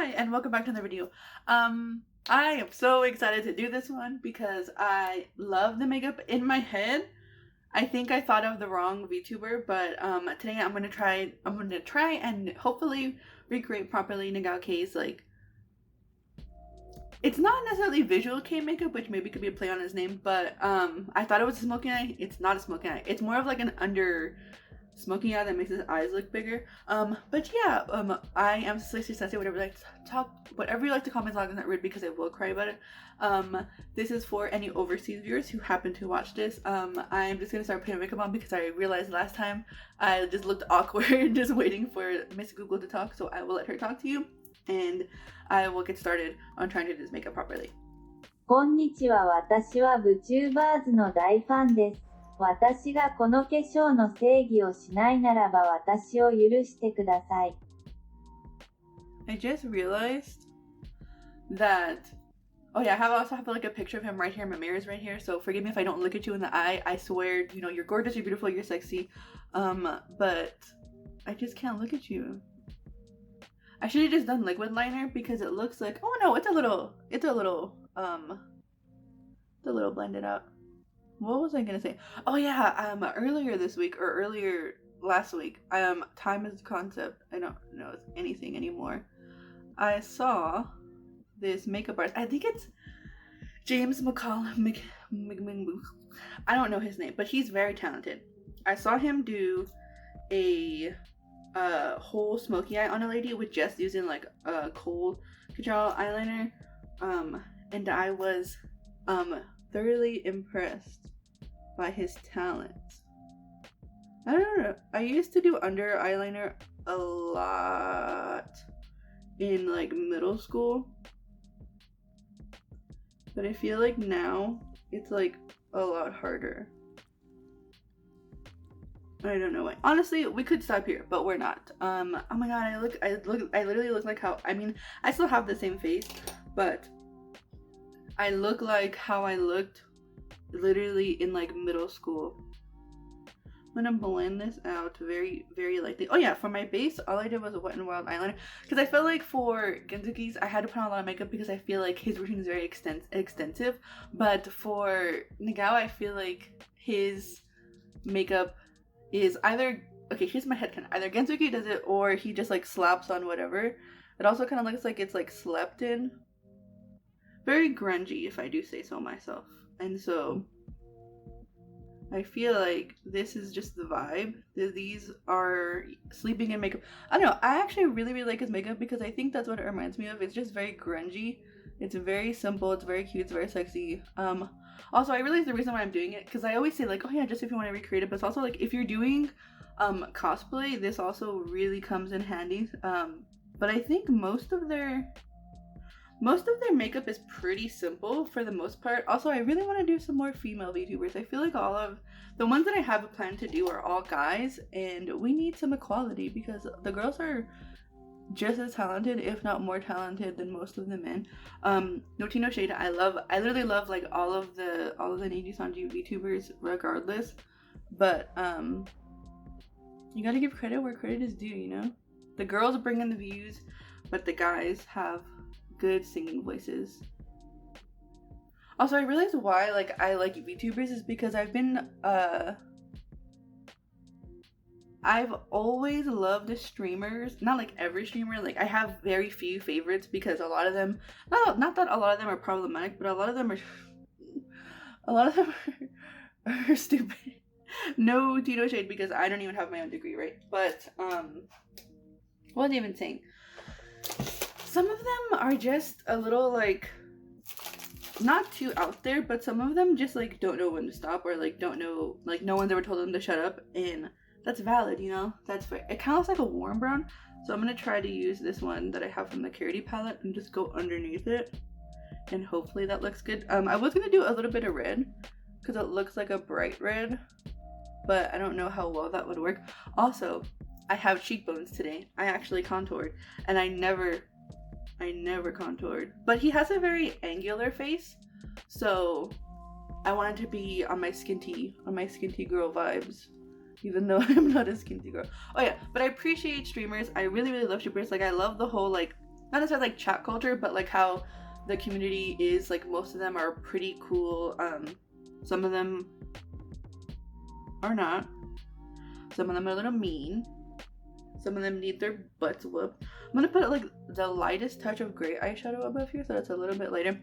Hi, and welcome back to another video. I am so excited to do this one because I love the makeup in my head. I think I thought of the wrong VTuber, but today I'm gonna try and hopefully recreate properly Nagao K's like. It's not necessarily visual K makeup, which maybe could be a play on his name, but I thought it was a smoky eye. It's not a smoky eye. It's more of like an under smoky eye that makes his eyes look bigger. But yeah, I am Cecilia, whatever you like to comment on is not rude because I will cry about it. This is for any overseas viewers who happen to watch this. I'm just gonna start putting makeup on because I realized last time I just looked awkward just waiting for Miss Google to talk, so I will let her talk to you and I will get started on trying to do this makeup properly. こんにちは。私は vtubers の大ファンです。私がこの化粧の正義をしないならば私を許してください。I just realized that, oh yeah, I also have like a picture of him right here. My mirror is right here, so forgive me if I don't look at you in the eye. I swear, you know, you're gorgeous, you're beautiful, you're sexy, but I just can't look at you. I should have just done liquid liner because it looks like, oh no, it's a little blended out. What was I gonna say? Oh yeah, earlier this week or earlier last week, time is the concept. I don't know anything anymore. I saw this makeup artist. I think it's James McCall. I don't know his name, but he's very talented. I saw him do a whole smoky eye on a lady with just using like a cold control eyeliner, and I was thoroughly impressed by his talent. I don't know, I used to do under eyeliner a lot in like middle school, but I feel like now it's like a lot harder. I don't know why. Honestly, we could stop here, but we're not. Oh my god, I literally look like how, I mean, I still have the same face, but I look like how I looked literally in like middle school. I'm gonna blend this out very, very lightly. Oh yeah, for my base, all I did was a Wet n Wild eyeliner because I felt like for Genzuki's, I had to put on a lot of makeup because I feel like his routine is very extensive. But for Nagao, I feel like his makeup is either, okay, here's my headcanon, either Genzuki does it or he just like slaps on whatever. It also kind of looks like it's like slept in. Very grungy, if I do say so myself. And so I feel like this is just the vibe. These are sleeping in makeup. I don't know, I actually really like his makeup because I think that's what it reminds me of. It's just very grungy. It's very simple, it's very cute, it's very sexy. Also, I realized the reason why I'm doing it, because I always say like, oh yeah, just if you want to recreate it, but it's also like if you're doing cosplay, this also really comes in handy. But I think most of their makeup is pretty simple for the most part. Also, I really want to do some more female VTubers. I feel like all of the ones that I have a plan to do are all guys, and we need some equality because the girls are just as talented, if not more talented, than most of the men. No tea, no shade. I literally love like all of the Neji Sanji VTubers regardless, but you gotta give credit where credit is due, you know? The girls bring in the views, but the guys have good singing voices. Also, I realized why like I like VTubers is because I've always loved the streamers. Not like every streamer, like I have very few favorites because a lot of them, not that a lot of them are problematic, but a lot of them are stupid. No tea, no shade, because I don't even have my own degree, right? But what was I even saying? Some of them are just a little like not too out there, but some of them just like don't know when to stop, or like don't know, like no one's ever told them to shut up, and that's valid, you know? That's fair. It kind of looks like a warm brown, so I'm gonna try to use this one that I have from the Charity palette and just go underneath it, and hopefully that looks good. I was gonna do a little bit of red because it looks like a bright red, but I don't know how well that would work. Also, I have cheekbones today. I actually contoured, and I never contoured, but he has a very angular face, so I wanted to be on my skinty girl vibes, even though I'm not a skinty girl. Oh yeah, but I appreciate streamers. I really love streamers. Like I love the whole like not necessarily like chat culture, but like how the community is, like most of them are pretty cool. Some of them are not. Some of them are a little mean. Some of them need their butts whooped. I'm gonna put like the lightest touch of gray eyeshadow above here, so it's a little bit lighter.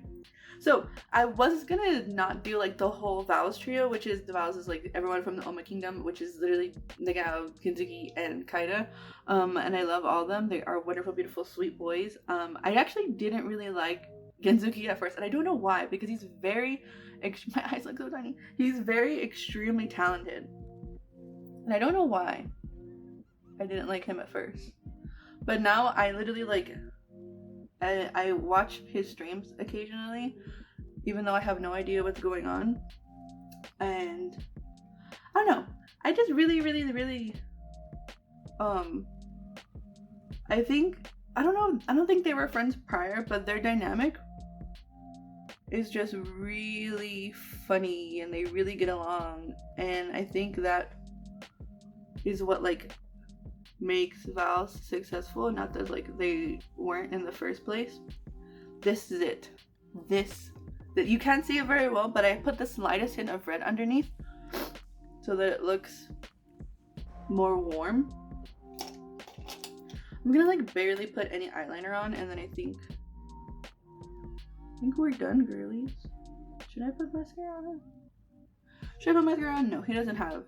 So I was gonna not do like the whole Vows trio, which is the Vows is like everyone from the Oma Kingdom, which is literally Nagao, Kinzuki, and Kaida. And I love all of them. They are wonderful, beautiful, sweet boys. I actually didn't really like Genzuki at first, and I don't know why, because he's very, my eyes look so tiny. He's very extremely talented, and I don't know why I didn't like him at first. But now I literally like, I watch his streams occasionally, even though I have no idea what's going on. And I don't know. I just really I think, I don't know, I don't think they were friends prior, but their dynamic is just really funny and they really get along. And I think that is what like makes Vows successful, not that like they weren't in the first place. This is it. That you can't see it very well, but I put the slightest hint of red underneath so that it looks more warm. I'm gonna like barely put any eyeliner on, and then I think we're done, girlies. Should I put mascara on? Should I put mascara on? No, he doesn't have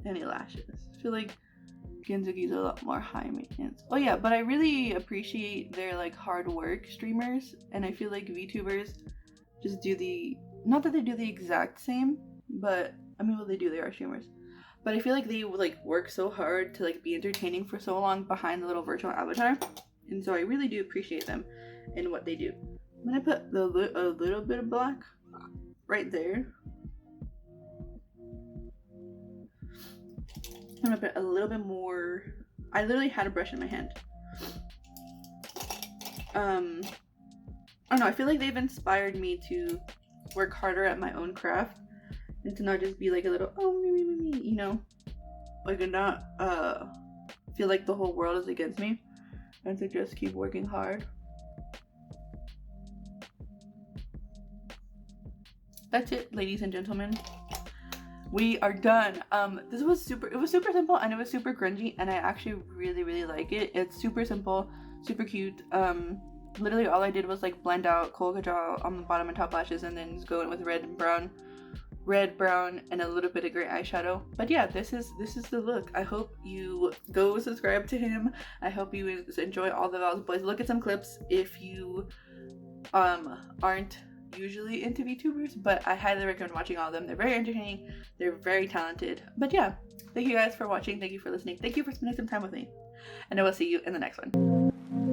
any lashes. I feel like Genzuki's a lot more high maintenance. Oh yeah, but I really appreciate their like hard work streamers, and I feel like VTubers just do the, not that they do the exact same, but I mean, well, they do, they are streamers, but I feel like they like work so hard to like be entertaining for so long behind the little virtual avatar, and so I really do appreciate them in what they do. I'm gonna put a little bit of black right there. I'm gonna put a little bit more. I literally had a brush in my hand. I don't know, I feel like they've inspired me to work harder at my own craft and to not just be like a little, oh, me, you know, like, and not feel like the whole world is against me, and to just keep working hard. That's it, ladies and gentlemen. We are done. This was super, it was super simple and it was super grungy, and I actually really like it. It's super simple, super cute. Literally all I did was like blend out kohl kajal on the bottom and top lashes, and then just go in with red, brown, and a little bit of gray eyeshadow. But yeah, this is the look. I hope you go subscribe to him. I hope you enjoy all the Vows boys. Look at some clips if you aren't usually into VTubers, but I highly recommend watching all of them. They're very entertaining, they're very talented. But yeah, thank you guys for watching, thank you for listening, thank you for spending some time with me, and I will see you in the next one.